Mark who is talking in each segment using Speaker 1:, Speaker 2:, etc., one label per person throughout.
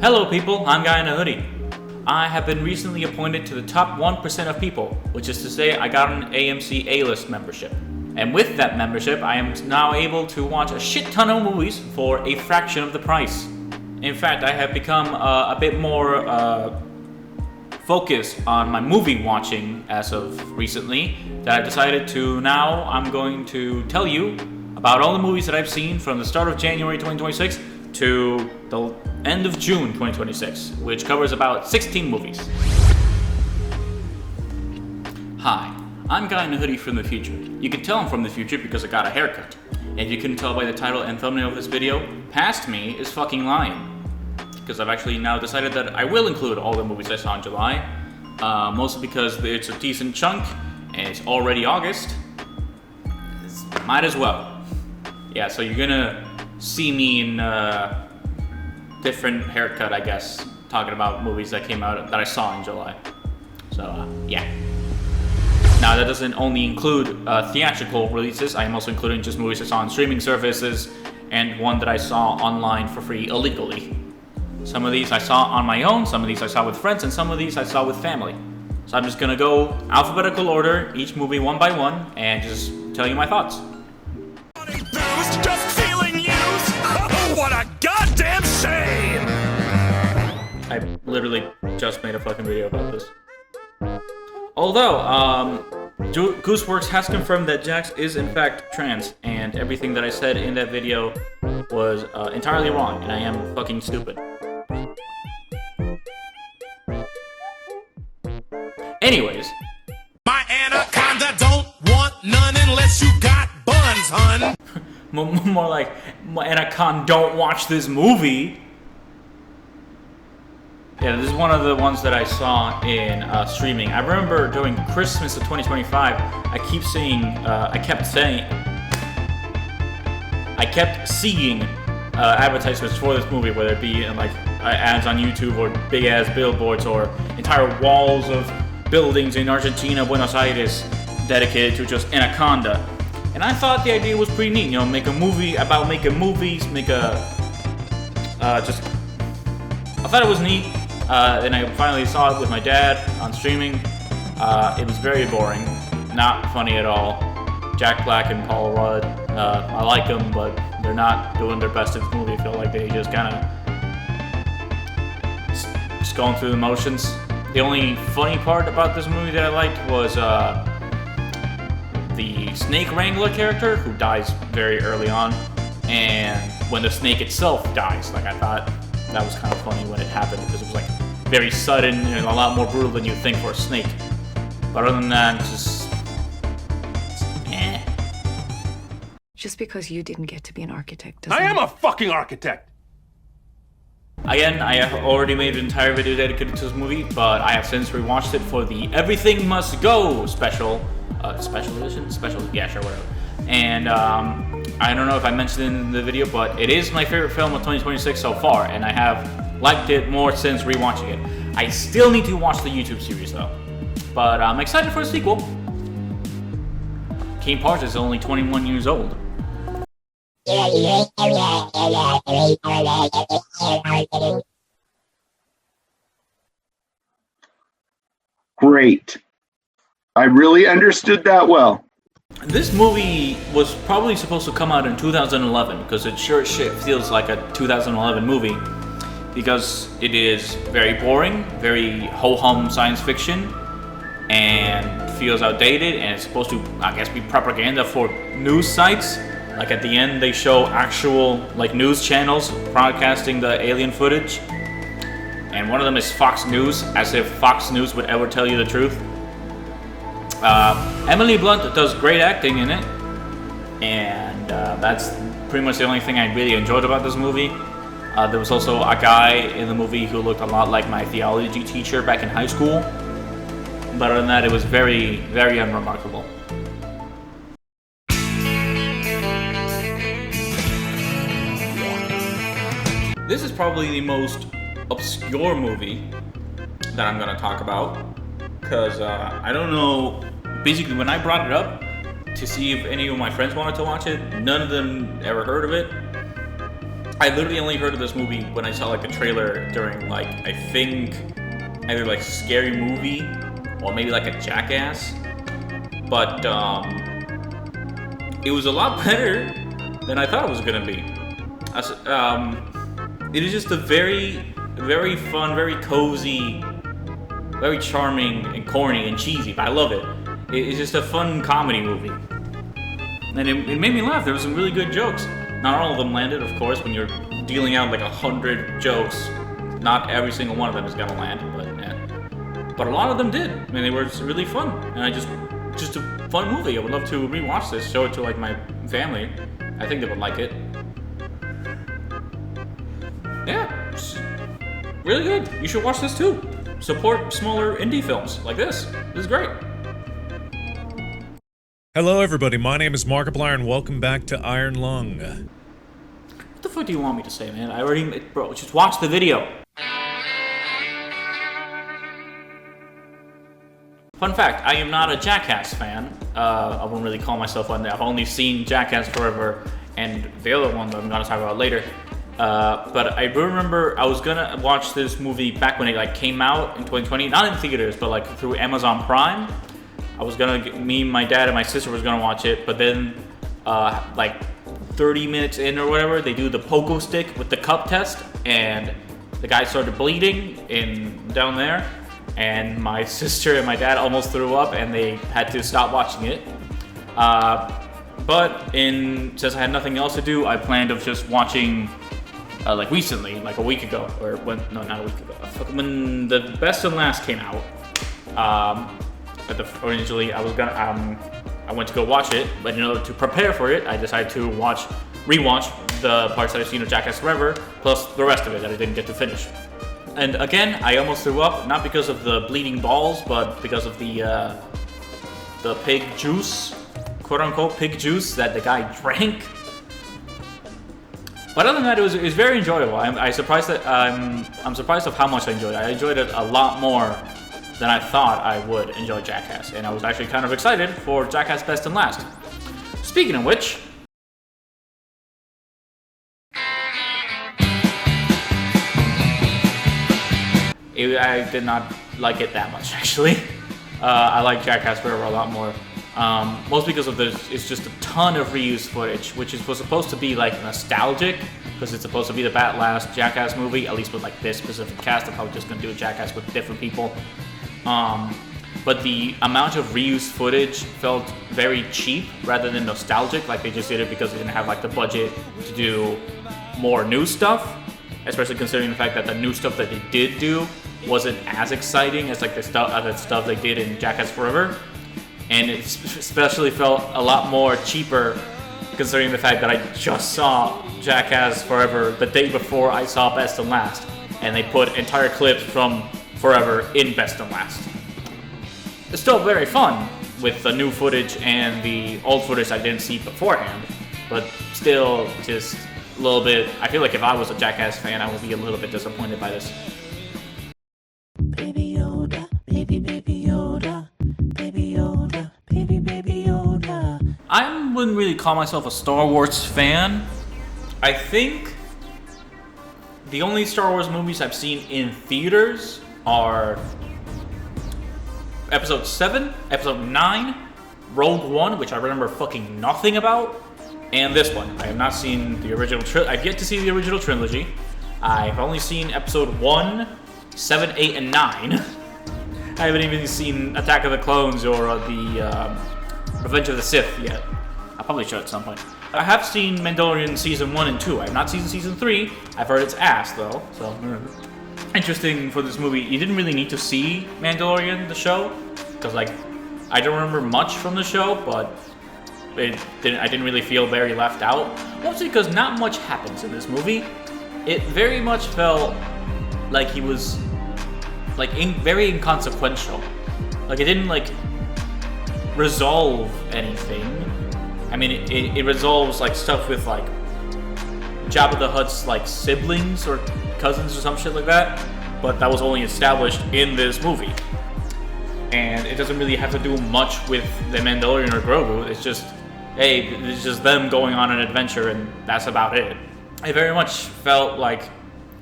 Speaker 1: Hello people, I'm Guy in a Hoodie. I have been recently appointed to the top 1% of people, which is to say I got an AMC A-list membership. And with that membership, I am now able to watch a shit ton of movies for a fraction of the price. In fact, I have become a bit more focused on my movie watching as of recently, that I've decided to now I'm going to tell you about all the movies that I've seen from the start of January 2026 to the end of June 2026, which covers about 16 movies. Hi, I'm Guy in a Hoodie from the future. You can tell I'm from the future because I got a haircut. And if you couldn't tell by the title and thumbnail of this video, past me is fucking lying. Because I've actually now decided that I will include all the movies I saw in July, mostly because it's a decent chunk and it's already August. Might as well. Yeah, so you're gonna see me in different haircut, I guess, talking about movies that came out that I saw in July. So yeah. Now that doesn't only include theatrical releases. I am also including just movies I saw on streaming services and one that I saw online for free illegally. Some of these I saw on my own, some of these I saw with friends, and some of these I saw with family. So I'm just gonna go alphabetical order, each movie one by one, and just tell you my thoughts.
Speaker 2: Just feeling used. Oh, what a goddamn shame!
Speaker 1: I literally just made a fucking video about this. Although, Gooseworks has confirmed that Jax is in fact trans, and everything that I said in that video was entirely wrong, and I am fucking stupid. Anyways.
Speaker 2: My anaconda don't want none unless you got buns, hun.
Speaker 1: More like, my anaconda don't watch this movie. Yeah, this is one of the ones that I saw in streaming. I remember during Christmas of 2025, I kept seeing advertisements for this movie, whether it be in like ads on YouTube or big ass billboards or entire walls of buildings in Argentina, Buenos Aires, dedicated to just Anaconda. And I thought the idea was pretty neat, you know, make a movie about making movies, I thought it was neat. Then I finally saw it with my dad on streaming. It was very boring, not funny at all. Jack Black and Paul Rudd, I like them, but they're not doing their best in this movie. I feel like they just kind of just going through the motions. The only funny part about this movie that I liked was the snake wrangler character, who dies very early on, and when the snake itself dies. Like, I thought that was kind of funny when it happened, because it was like very sudden and a lot more brutal than you'd think for a snake. But other than that, it's just eh.
Speaker 3: Just because you didn't get to be an architect doesn't...
Speaker 2: I am a fucking architect.
Speaker 1: Again, I have already made an entire video dedicated to this movie, but I have since rewatched it for the Everything Must Go special edition? Yeah, sure, whatever. And I don't know if I mentioned it in the video, but it is my favorite film of 2026 so far, and I have liked it more since rewatching it. I still need to watch the YouTube series though, but I'm excited for the sequel. Kane Parks is only 21 years old.
Speaker 4: Great. I really understood that well.
Speaker 1: This movie was probably supposed to come out in 2011, because it sure as shit feels like a 2011 movie, because it is very boring, very ho-hum science fiction, and feels outdated, and it's supposed to, I guess, be propaganda for news sites. Like at the end, they show actual like news channels broadcasting the alien footage, and one of them is Fox News, as if Fox News would ever tell you the truth. Emily Blunt does great acting in it, and that's pretty much the only thing I really enjoyed about this movie. There was also a guy in the movie who looked a lot like my theology teacher back in high school, but other than that, it was very, very unremarkable. This is probably the most obscure movie that I'm gonna talk about, because I don't know, basically when I brought it up to see if any of my friends wanted to watch it, none of them ever heard of it. I literally only heard of this movie when I saw like the trailer during like, I think either like Scary Movie or maybe like a Jackass. But it was a lot better than I thought it was gonna be. It is just a very, very fun, very cozy, very charming and corny and cheesy, but I love it. It's just a fun comedy movie. And it made me laugh. There were some really good jokes. Not all of them landed, of course. When you're dealing out like 100 jokes, not every single one of them is gonna land, but a lot of them did. I mean, they were really fun. And just a fun movie. I would love to rewatch this, show it to like my family. I think they would like it. Yeah, it's really good. You should watch this too. Support smaller indie films like this. This is great.
Speaker 5: Hello everybody, my name is Markiplier and welcome back to Iron Lung.
Speaker 1: What the fuck do you want me to say, man? Bro, just watch the video. Fun fact, I am not a Jackass fan. I wouldn't really call myself one. I've only seen Jackass Forever and the other one that I'm gonna talk about later. But I remember I was gonna watch this movie back when it like came out in 2020, not in theaters, but like through Amazon Prime. I was gonna, me, my dad, and my sister was gonna watch it, but then like 30 minutes in or whatever, they do the pogo stick with the cup test, and the guy started bleeding down there, and my sister and my dad almost threw up, and they had to stop watching it. But since I had nothing else to do, I planned of just watching like recently, like a week ago, or not a week ago, when the Best and Last came out. Originally, I went to go watch it, but in order to prepare for it, I decided to rewatch the parts that I've seen of Jackass Forever, plus the rest of it that I didn't get to finish. And again, I almost threw up, not because of the bleeding balls, but because of the pig juice, quote unquote pig juice that the guy drank. But other than that, it was very enjoyable. I'm surprised of how much I enjoyed it. I enjoyed it a lot more than I thought I would enjoy Jackass, and I was actually kind of excited for Jackass Best and Last. Speaking of which, I did not like it that much, actually. I like Jackass Forever a lot more. Mostly because of it's just a ton of reused footage, which was supposed to be like nostalgic, because it's supposed to be the last Jackass movie, at least with like this specific cast. They're probably just gonna do a Jackass with different people. But the amount of reused footage felt very cheap rather than nostalgic, like they just did it because they didn't have like the budget to do more new stuff, especially considering the fact that the new stuff that they did do wasn't as exciting as like the stuff they did in Jackass Forever. And it especially felt a lot more cheaper considering the fact that I just saw Jackass Forever the day before I saw Best and Last, and they put entire clips from Forever in Best and Last. It's still very fun with the new footage and the old footage I didn't see beforehand, but still just a little bit. I feel like if I was a Jackass fan, I would be a little bit disappointed by this.
Speaker 6: Baby Yoda, baby Yoda, baby Yoda, baby Yoda.
Speaker 1: I wouldn't really call myself a Star Wars fan. I think the only Star Wars movies I've seen in theaters are Episode 7, Episode 9, Rogue One, which I remember fucking nothing about, and this one. I have not seen the original I've yet to see the original trilogy. I've only seen Episode 1, 7, 8, and 9. I haven't even seen Attack of the Clones or the Revenge of the Sith yet. I probably should at some point. I have seen Mandalorian Season 1 and 2. I have not seen Season 3. I've heard it's ass, though, so interesting for this movie. You didn't really need to see Mandalorian, the show, because, like, I don't remember much from the show, but I didn't really feel very left out. Mostly because not much happens in this movie. It very much felt like he was, like, very inconsequential. Like, it didn't, like, resolve anything. I mean, it resolves, like, stuff with, like, Jabba the Hutt's, like, siblings or cousins or some shit like that, but that was only established in this movie. And it doesn't really have to do much with the Mandalorian or Grogu. It's just, hey, it's just them going on an adventure, and that's about it. I very much felt like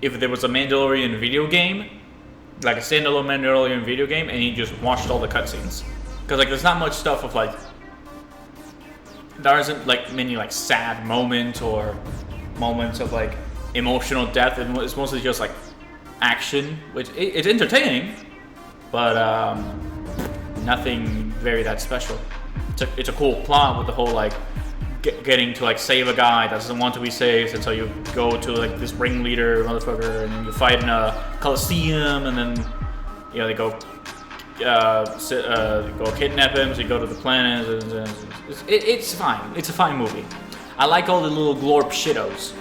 Speaker 1: if there was a Mandalorian video game, like a standalone Mandalorian video game, and you just watched all the cutscenes. Because like there's not much stuff of like, there isn't like many like sad moments or moments of like emotional depth. It's mostly just like action, which it's entertaining, but nothing very that special. It's a cool plot with the whole like getting to like save a guy that doesn't want to be saved, and so you go to like this ringleader motherfucker, and you fight in a coliseum, and then you know they go kidnap him, so you go to the planet. And it's fine. It's a fine movie. I like all the little glorp shittos.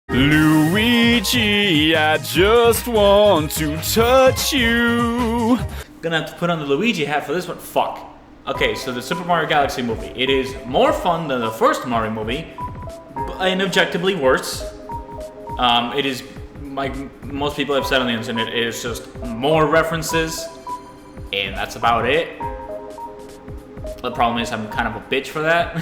Speaker 7: Luigi, I just want to touch you.
Speaker 1: Gonna have to put on the Luigi hat for this one. Fuck. Okay, so the Super Mario Galaxy movie. It is more fun than the first Mario movie, and objectively worse. It is, like most people have said on the internet, it is just more references, and that's about it. The problem is I'm kind of a bitch for that.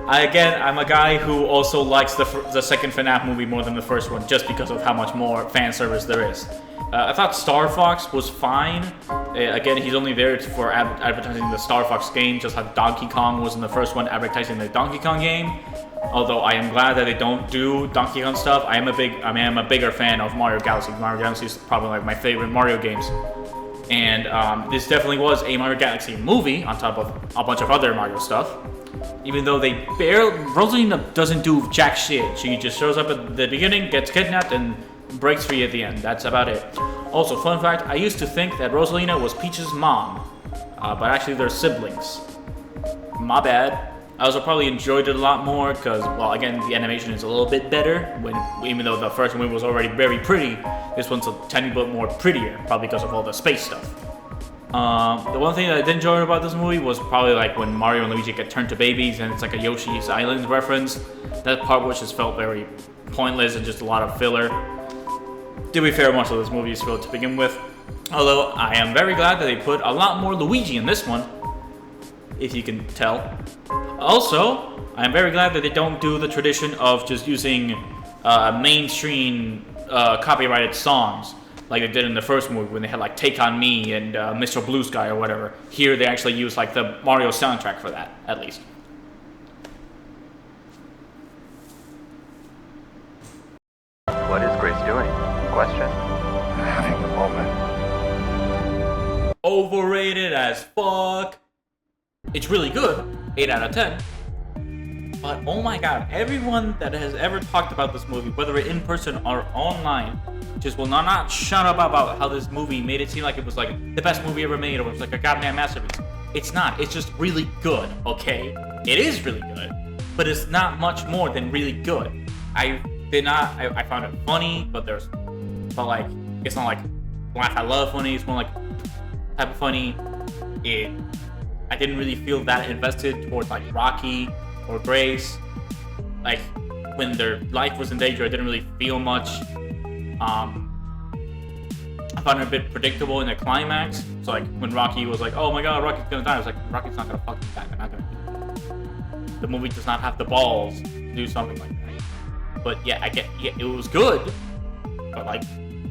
Speaker 1: I'm a guy who also likes the second FNAF movie more than the first one, just because of how much more fan service there is. I thought Star Fox was fine. Again, he's only there for advertising the Star Fox game, just like Donkey Kong was in the first one, advertising the Donkey Kong game. Although I am glad that they don't do Donkey Kong stuff. I'm a bigger fan of Mario Galaxy. Mario Galaxy is probably like my favorite Mario games. And this definitely was a Mario Galaxy movie on top of a bunch of other Mario stuff. Even though Rosalina doesn't do jack shit. She just shows up at the beginning, gets kidnapped, and breaks free at the end. That's about it. Also, fun fact, I used to think that Rosalina was Peach's mom, but actually they're siblings. My bad. I also probably enjoyed it a lot more because, well, again, the animation is a little bit better. Even though the first one was already very pretty, this one's a tiny bit more prettier, probably because of all the space stuff. The one thing that I did enjoy about this movie was probably like when Mario and Luigi get turned to babies and it's like a Yoshi's Island reference. That part which just felt very pointless and just a lot of filler. To be fair, most of this movie is filler to begin with. Although I am very glad that they put a lot more Luigi in this one, if you can tell. Also, I am very glad that they don't do the tradition of just using mainstream copyrighted songs like they did in the first movie when they had like Take On Me and Mr. Blue Sky or whatever. Here they actually use like the Mario soundtrack for that, at least.
Speaker 8: What is Grace doing? Question?
Speaker 9: Having a moment.
Speaker 1: Overrated as fuck. It's really good, 8 out of 10. But oh my god, everyone that has ever talked about this movie, whether in person or online, just will not shut up about how this movie made it seem like it was like the best movie ever made or it was like a goddamn masterpiece. It's not. It's just really good, okay? It is really good, but it's not much more than really good. I found it funny, but like, it's not like laugh I love funny, it's more like type of funny. I didn't really feel that invested towards like Rocky or Grace. Like when their life was in danger, I didn't really feel much. I found it a bit predictable in the climax. So like when Rocky was like, "Oh my God, Rocky's gonna die," I was like, "Rocky's not gonna fucking die. They're not gonna do that." The movie does not have the balls to do something like that. But yeah, it was good. But like,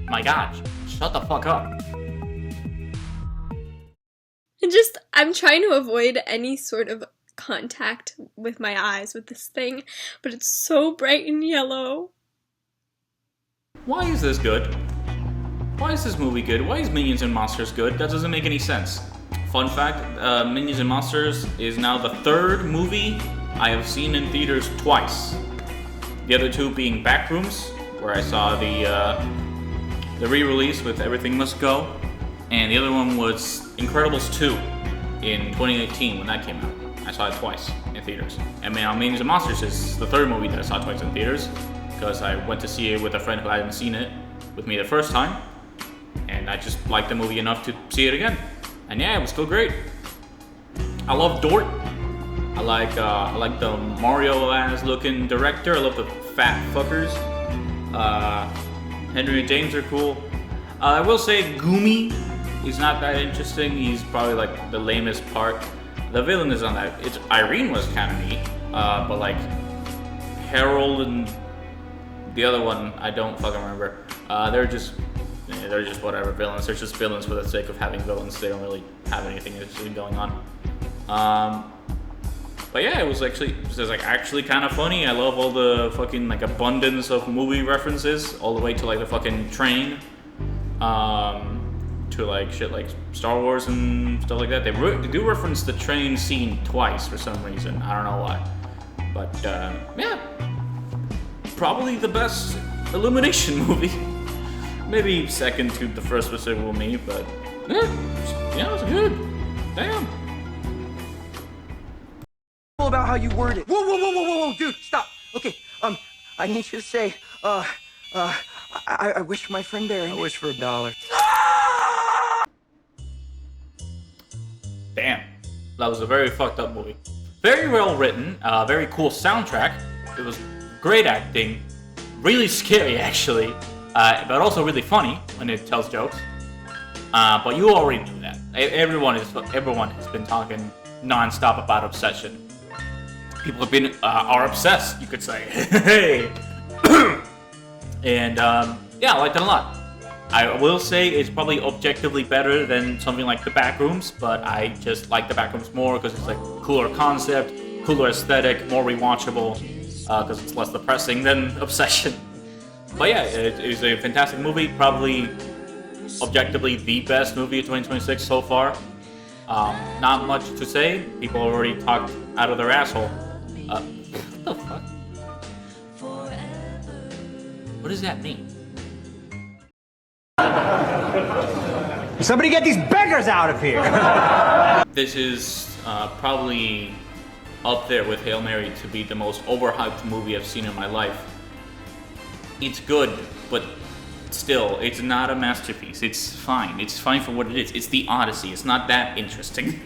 Speaker 1: my God, shut the fuck up.
Speaker 10: I'm trying to avoid any sort of contact with my eyes with this thing, but it's so bright and yellow.
Speaker 1: Why is this good? Why is this movie good? Why is Minions and Monsters good? That doesn't make any sense. Fun fact, Minions and Monsters is now the third movie I have seen in theaters twice. The other two being Backrooms, where I saw the re-release with Everything Must Go, and the other one was Incredibles 2 in 2018 when that came out. I saw it twice in theaters. And now Minions and Monsters is the third movie that I saw twice in theaters, because I went to see it with a friend who hadn't seen it with me the first time, and I just liked the movie enough to see it again. And yeah, it was still great. I love Dort. I like the Mario-ass looking director. I love the fat fuckers. Henry and James are cool. I will say Goomy is not that interesting. He's probably like the lamest part. the villain is on that. It's Irene was kind of neat, but like Harold and the other one, I don't fucking remember. They're just whatever villains. They're just villains for the sake of having villains. They don't really have anything interesting going on. But yeah, it was actually kind of funny. I love all the fucking like abundance of movie references, all the way to like the fucking train, to like shit like Star Wars and stuff like that. They do reference the train scene twice for some reason. I don't know why, but yeah, probably the best Illumination movie. Maybe second to the first with Civil Me, but yeah, it was good. Damn.
Speaker 9: About how you word it. Whoa, dude, stop. Okay, I need you to say, I wish for my friend Barry. I wish for $1.
Speaker 1: Damn, that was a very fucked up movie. Very well written, very cool soundtrack. It was great acting, really scary actually, but also really funny when it tells jokes. But you already knew that. Everyone has been talking non-stop about Obsession. People have been are obsessed, you could say. Hey, and yeah, I liked it a lot. I will say it's probably objectively better than something like The Backrooms, but I just like The Backrooms more because it's like cooler concept, cooler aesthetic, more rewatchable, because it's less depressing than Obsession. But yeah, it is a fantastic movie, probably objectively the best movie of 2026 so far. Not much to say. People already talked out of their asshole. What the fuck? What does that mean?
Speaker 9: Somebody get these beggars out of here!
Speaker 1: This is probably up there with Hail Mary to be the most overhyped movie I've seen in my life. It's good, but still, it's not a masterpiece. It's fine. It's fine for what it is. It's the Odyssey. It's not that interesting.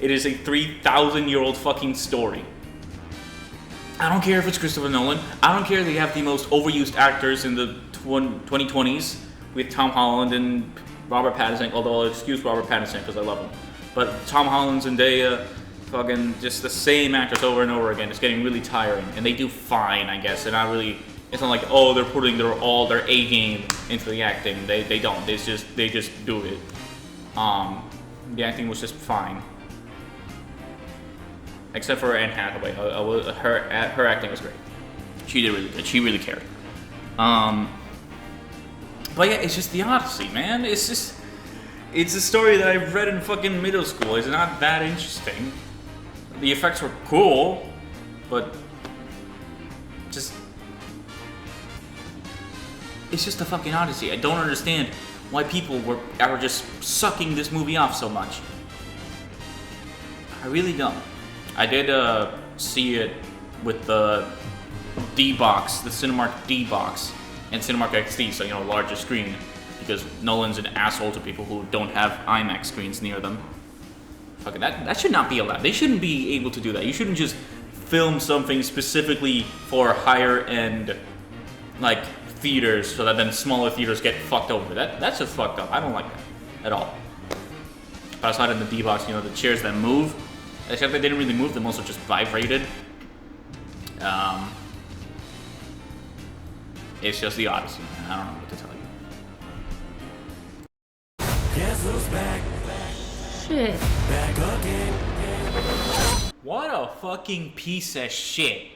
Speaker 1: It is a 3,000-year-old fucking story. I don't care if it's Christopher Nolan. I don't care that you have the most overused actors in the 2020s with Tom Holland and Robert Pattinson, although I'll excuse Robert Pattinson because I love him. But Tom Holland, Zendaya, fucking just the same actors over and over again. It's getting really tiring, and they do fine, I guess. They're not really. It's not like, oh, they're putting their A game into the acting. They don't. They just do it. The acting was just fine. Except for Anne Hathaway, her acting was great. She did really good. She really cared. But yeah, it's just the Odyssey, man. It's a story that I've read in fucking middle school. It's not that interesting. The effects were cool, but it's just the fucking Odyssey. I don't understand why people are just sucking this movie off so much. I really don't. I did see it with the D-Box, the Cinemark D-Box, and Cinemark XD, so, larger screen, because Nolan's an asshole to people who don't have IMAX screens near them. Fucking that should not be allowed. They shouldn't be able to do that. You shouldn't just film something specifically for higher end, like, theaters, so that then smaller theaters get fucked over. That's just fucked up. I don't like that at all. But outside in the D-Box, the chairs that move, except they didn't really move, they also just vibrated. It's just the Odyssey, man. I don't know what to tell you.
Speaker 6: Guess who's back?
Speaker 10: Shit.
Speaker 6: Back again.
Speaker 1: What a fucking piece of shit.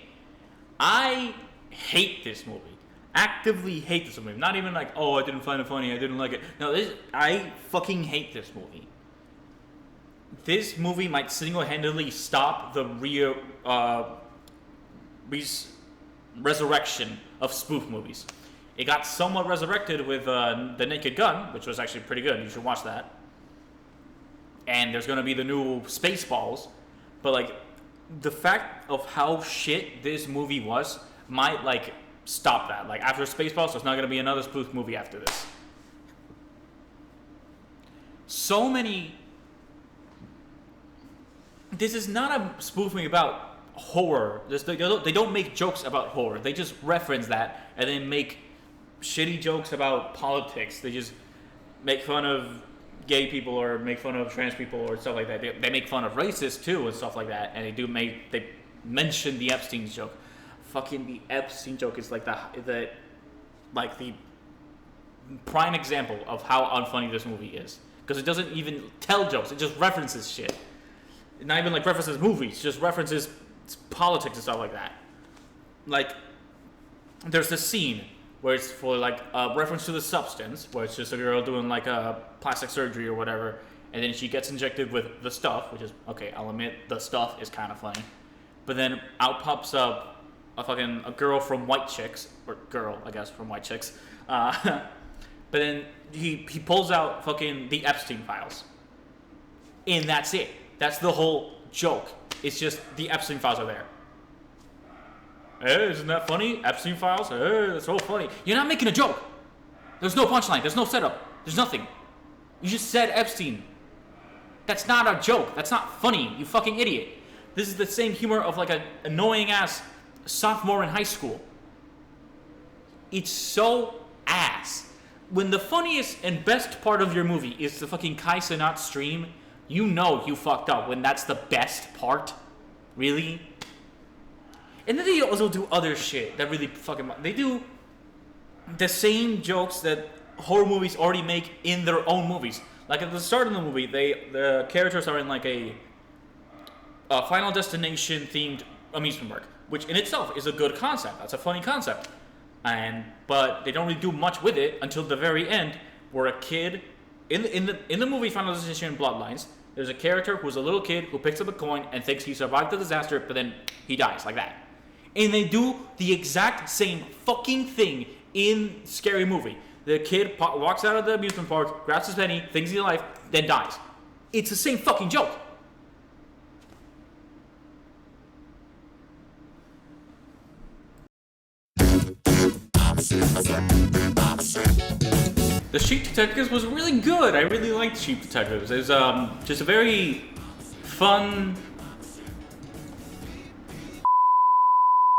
Speaker 1: I hate this movie. Actively hate this movie. Not even like, oh, I didn't find it funny, I didn't like it. No, I fucking hate this movie. This movie might single-handedly stop the resurrection of spoof movies. It got somewhat resurrected with The Naked Gun, which was actually pretty good. You should watch that. And there's gonna be the new Spaceballs. But like, the fact of how shit this movie was might like stop that. Like after Spaceballs, there's not gonna be another spoof movie after this. So many. This is not a spoof movie about horror. They don't make jokes about horror. They just reference that and then make shitty jokes about politics. They just make fun of gay people or make fun of trans people or stuff like that. They make fun of racists too and stuff like that, and they mention the Epstein joke. Fucking the Epstein joke is like the prime example of how unfunny this movie is, because it doesn't even tell jokes, it just references shit. Not even like references movies, just references politics and stuff like that. Like, there's this scene where it's for like a reference to the substance, where it's just a girl doing like a plastic surgery or whatever, and then she gets injected with the stuff, which is, okay, I'll admit, the stuff is kind of funny. But then out pops up a girl from White Chicks, or girl, I guess, from White Chicks. But then he pulls out fucking the Epstein files. And that's it. That's the whole joke. It's just the Epstein files are there. Hey, isn't that funny? Epstein files? Hey, that's so funny. You're not making a joke. There's no punchline. There's no setup. There's nothing. You just said Epstein. That's not a joke. That's not funny, you fucking idiot. This is the same humor of like an annoying ass sophomore in high school. It's so ass. When the funniest and best part of your movie is the fucking Kai Cenat stream, you know you fucked up when that's the best part. Really? And then they also do other shit that really fucking... They do the same jokes that horror movies already make in their own movies. Like at the start of the movie, the characters are in like a Final Destination themed amusement park, which in itself is a good concept. That's a funny concept. But they don't really do much with it until the very end, where a kid in the movie Final Destination Bloodlines, there's a character who's a little kid who picks up a coin and thinks he survived the disaster, but then he dies like that. And they do the exact same fucking thing in Scary Movie. The kid walks out of the amusement park, grabs his penny, thinks he's alive, then dies. It's the same fucking joke. The Sheep Detectives was really good. I really liked Sheep Detectives. It was just a very fun...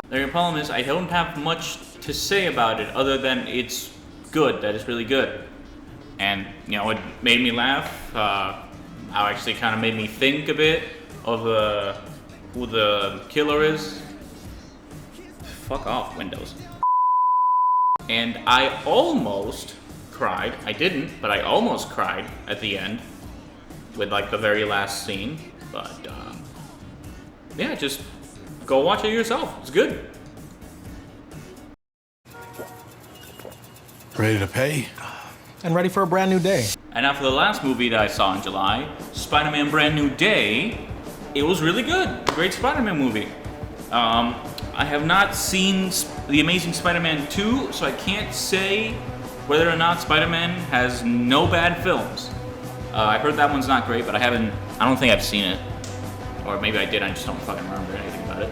Speaker 1: The problem is I don't have much to say about it other than it's good, that it's really good. And, you know, it made me laugh. How actually kind of made me think a bit of who the killer is. Fuck off, Windows. And I almost cried. I didn't, but I almost cried at the end with like the very last scene. But yeah, just go watch it yourself. It's good.
Speaker 6: Ready to pay? And ready for a brand new day.
Speaker 1: And now for the last movie that I saw in July, Spider-Man Brand New Day. It was really good. Great Spider-Man movie. I have not seen The Amazing Spider-Man 2, so I can't say whether or not Spider-Man has no bad films. I heard that one's not great, but I don't think I've seen it. Or maybe I did, I just don't fucking remember anything about it.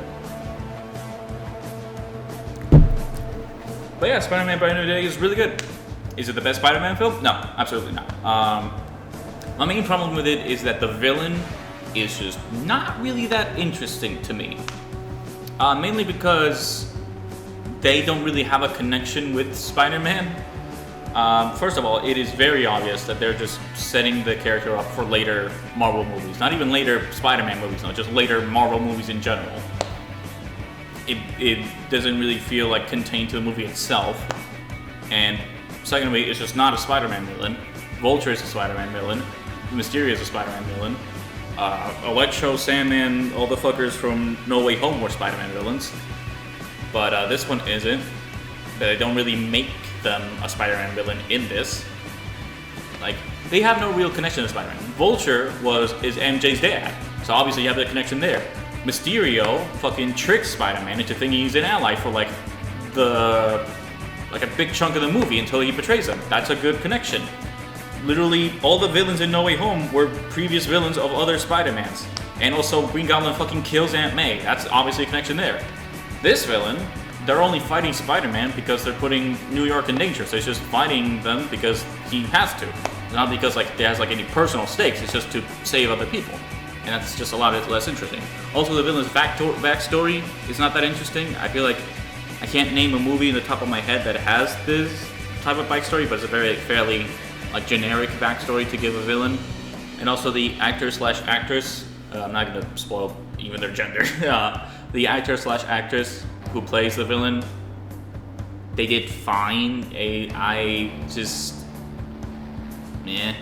Speaker 1: But yeah, Spider-Man Brand New Day is really good. Is it the best Spider-Man film? No, absolutely not. My main problem with it is that the villain is just not really that interesting to me. Mainly because they don't really have a connection with Spider-Man. First of all, it is very obvious that they're just setting the character up for later Marvel movies. Not even later Spider-Man movies, no, just later Marvel movies in general. It doesn't really feel like contained to the movie itself. And secondly, it's just not a Spider-Man villain. Vulture is a Spider-Man villain. Mysterio is a Spider-Man villain. Electro, Sandman, all the fuckers from No Way Home were Spider-Man villains. But this one isn't. They don't really make them a Spider-Man villain in this. Like, they have no real connection to Spider-Man. Vulture is MJ's dad, so obviously you have the connection there. Mysterio fucking tricks Spider-Man into thinking he's an ally for like a big chunk of the movie until he betrays him. That's a good connection. Literally, all the villains in No Way Home were previous villains of other Spider-Mans. And also, Green Goblin fucking kills Aunt May. That's obviously a connection there. This villain, they're only fighting Spider-Man because they're putting New York in danger. So he's just fighting them because he has to. Not because like there has like any personal stakes. It's just to save other people. And that's just a lot less interesting. Also, the villain's backstory is not that interesting. I feel like I can't name a movie in the top of my head that has this type of backstory, but it's a fairly like generic backstory to give a villain, and also the actor/actress. I'm not gonna spoil even their gender. The actor/actress who plays the villain, they did fine. I just, yeah.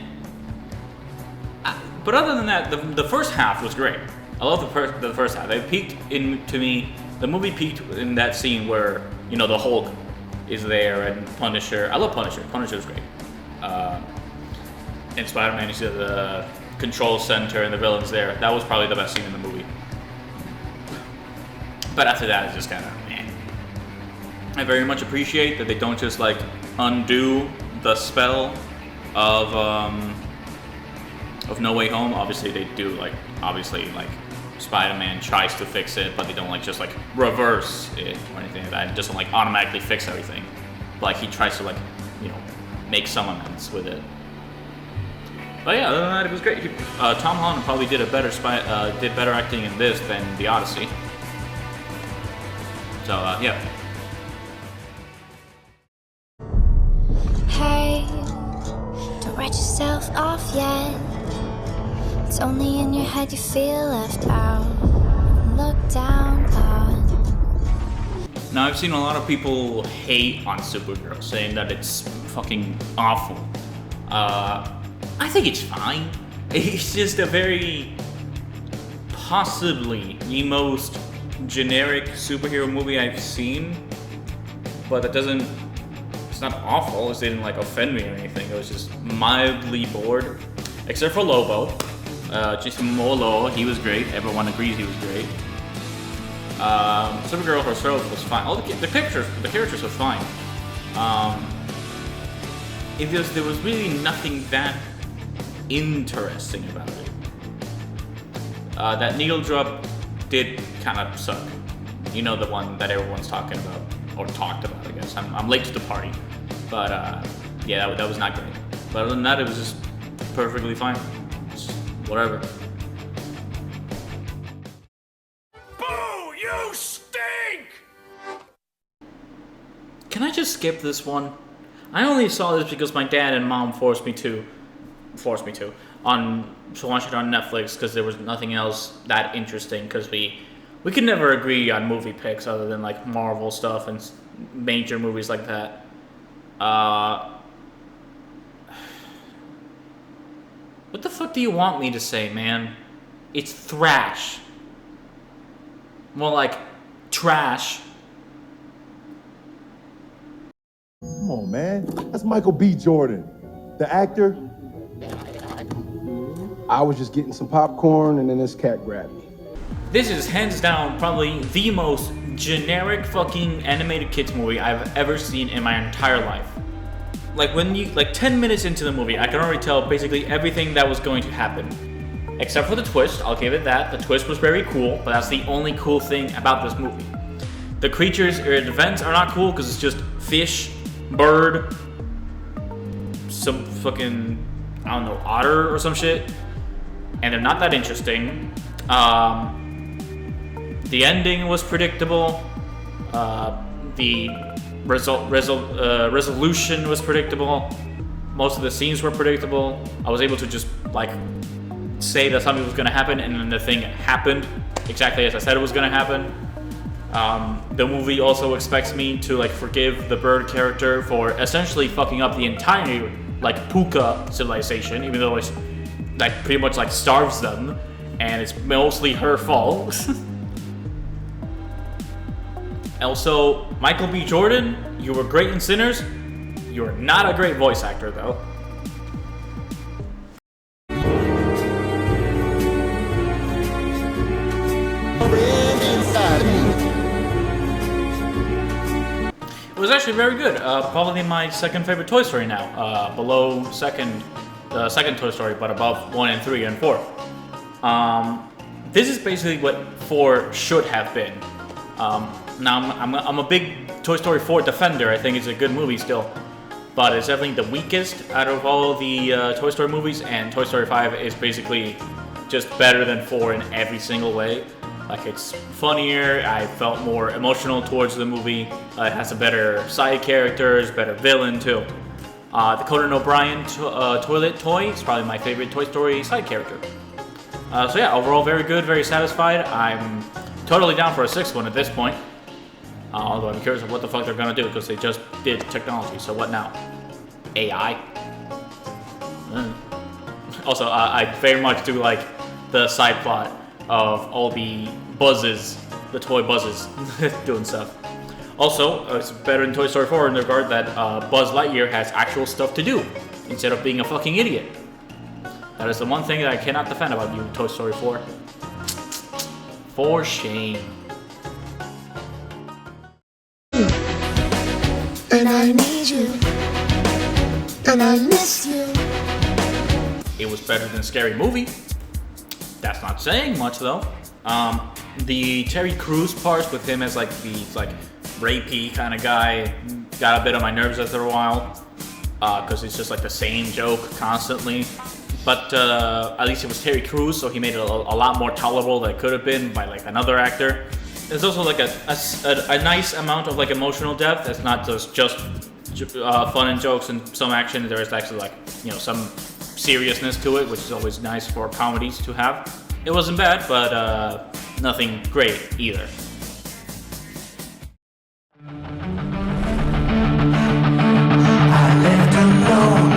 Speaker 1: But other than that, the first half was great. I love the first half. It peaked to me. The movie peaked in that scene where, you know, the Hulk is there and Punisher. I love Punisher. Punisher was great. And Spider-Man, you see the control center and the villains there. That was probably the best scene in the movie. But after that, it's just kind of meh. I very much appreciate that they don't just like undo the spell of No Way Home. Obviously, they do like Spider-Man tries to fix it, but they don't like just like reverse it or anything like that. It doesn't like automatically fix everything. Like he tries to like, you know, make some amends with it. But yeah, other than that, it was great. Tom Holland probably did better acting in this than The Odyssey. So yeah.
Speaker 11: Hey, don't write yourself off yet. It's only in your head you feel left out, looked down on.
Speaker 1: Now I've seen a lot of people hate on Supergirl, saying that it's fucking awful. I think it's fine. It's just a very, possibly the most generic superhero movie I've seen, but it doesn't, it's not awful. It didn't like offend me or anything. It was just mildly bored, except for Lobo. Jason Momoa, he was great. Everyone agrees he was great. Supergirl herself was fine. All the characters were fine. There was really nothing that interesting about it. That needle drop did kind of suck. You know, the one that everyone's talking about, or talked about, I guess. I'm late to the party. But yeah, that was not great. But other than that, it was just perfectly fine. Just whatever.
Speaker 2: Boo! You stink!
Speaker 1: Can I just skip this one? I only saw this because my dad and mom forced me to watch it on Netflix because there was nothing else that interesting, because we could never agree on movie picks other than like Marvel stuff and major movies like that. What the fuck do you want me to say, man? It's thrash. More like trash.
Speaker 12: Come on, man. That's Michael B. Jordan, the actor.
Speaker 6: I was just getting some popcorn and then this cat grabbed me.
Speaker 1: This is hands down probably the most generic fucking animated kids movie I've ever seen in my entire life. Like 10 minutes into the movie, I can already tell basically everything that was going to happen. Except for the twist, I'll give it that. The twist was very cool, but that's the only cool thing about this movie. The creatures or the events are not cool because it's just fish, bird, some fucking, I don't know, otter or some shit. And they're not that interesting. The ending was predictable. The resolution was predictable. Most of the scenes were predictable. I was able to just like say that something was going to happen, and then the thing happened exactly as I said it was going to happen. The movie also expects me to like forgive the bird character for essentially fucking up the entire like Puka civilization, even though it's like pretty much like starves them, and it's mostly her fault. Also, Michael B. Jordan, you were great in Sinners. You are not a great voice actor, though. It was actually very good. Probably my second favorite Toy Story now. Below the second Toy Story, but above 1 and 3 and 4. This is basically what 4 should have been. Now, I'm a big Toy Story 4 defender. I think it's a good movie still. But it's definitely the weakest out of all the Toy Story movies, and Toy Story 5 is basically just better than 4 in every single way. Like, it's funnier, I felt more emotional towards the movie, it has a better side characters, better villain too. The Conan O'Brien toilet toy is probably my favorite Toy Story side character. So yeah, overall very good, very satisfied. I'm totally down for a 6th one at this point. Although I'm curious of what the fuck they're gonna do, because they just did technology, so what now? AI? Also, I very much do like the side plot of all the buzzes, the toy buzzes, doing stuff. Also, it's better in Toy Story 4 in the regard that Buzz Lightyear has actual stuff to do, instead of being a fucking idiot. That is the one thing that I cannot defend about you, Toy Story 4. For shame.
Speaker 2: And I need you. And I miss you.
Speaker 1: It was better than Scary Movie. That's not saying much though. The Terry Crews parts with him as like the rapey kind of guy got a bit on my nerves after a while, because it's just like the same joke constantly. But at least it was Terry Crews, so he made it a lot more tolerable than it could have been by like another actor. There's also like a nice amount of like emotional depth. It's not just fun and jokes and some action. There is actually like, you know, some seriousness to it, which is always nice for comedies to have. It wasn't bad, but nothing great either.
Speaker 2: I left alone.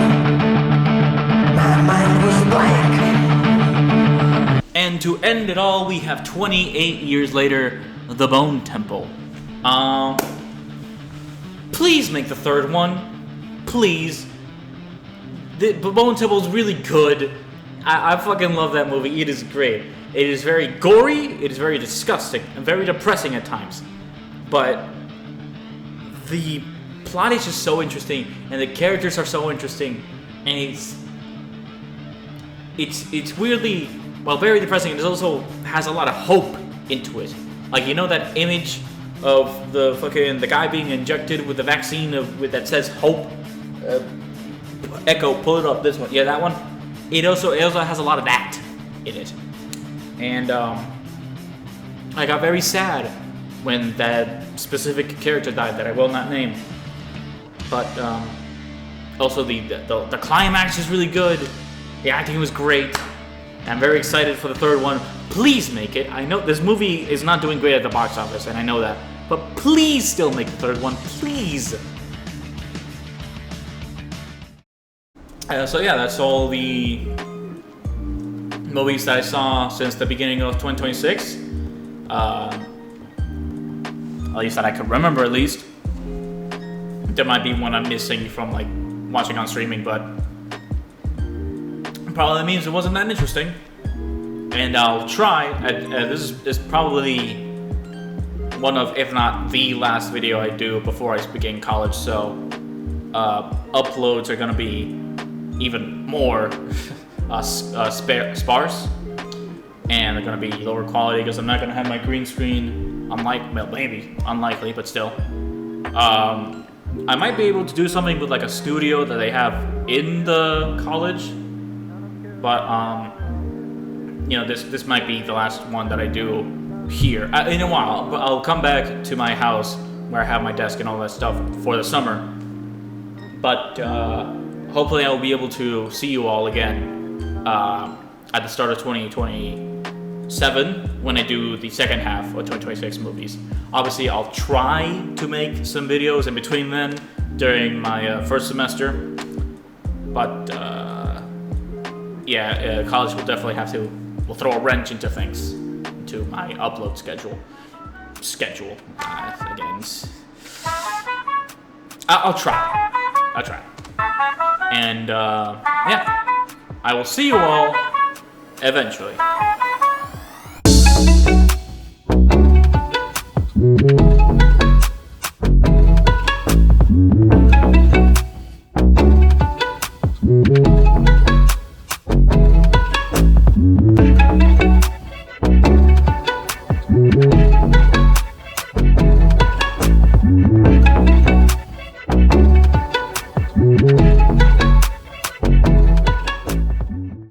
Speaker 2: My mind was blank.
Speaker 1: And to end it all, we have 28 years later, The Bone Temple. Please make the 3rd one. Please. The Bone Temple is really good. I fucking love that movie. It is great. It is very gory, it is very disgusting, and very depressing at times. But the plot is just so interesting, and the characters are so interesting, and it's weirdly, well, very depressing, and it also has a lot of hope into it. Like, you know that image of the guy being injected with the vaccine that says hope? Echo, pull it up, this one. Yeah, that one. It also has a lot of that in it. And I got very sad when that specific character died that I will not name. But also the climax is really good. The acting was great. I'm very excited for the 3rd one. Please make it. I know this movie is not doing great at the box office, and I know that. But please still make the 3rd one, please. So yeah, that's all the movies that I saw since the beginning of 2026. At least that I can remember, at least. There might be one I'm missing from like watching on streaming, but probably means it wasn't that interesting. And I'll try. This is probably one of, if not the last video I do before I begin college, so uploads are gonna be even more sparse, and they're gonna be lower quality because I'm not gonna have my green screen. Unlikely, but still. I might be able to do something with like a studio that they have in the college, but you know, this might be the last one that I do here in a while. But I'll come back to my house where I have my desk and all that stuff for the summer. But hopefully I'll be able to see you all again at the start of 2027 when I do the second half of 2026 movies. Obviously, I'll try to make some videos in between then during my first semester. But yeah, college will definitely will throw a wrench into things, into my upload schedule. Again. I'll try. And yeah, I will see you all eventually.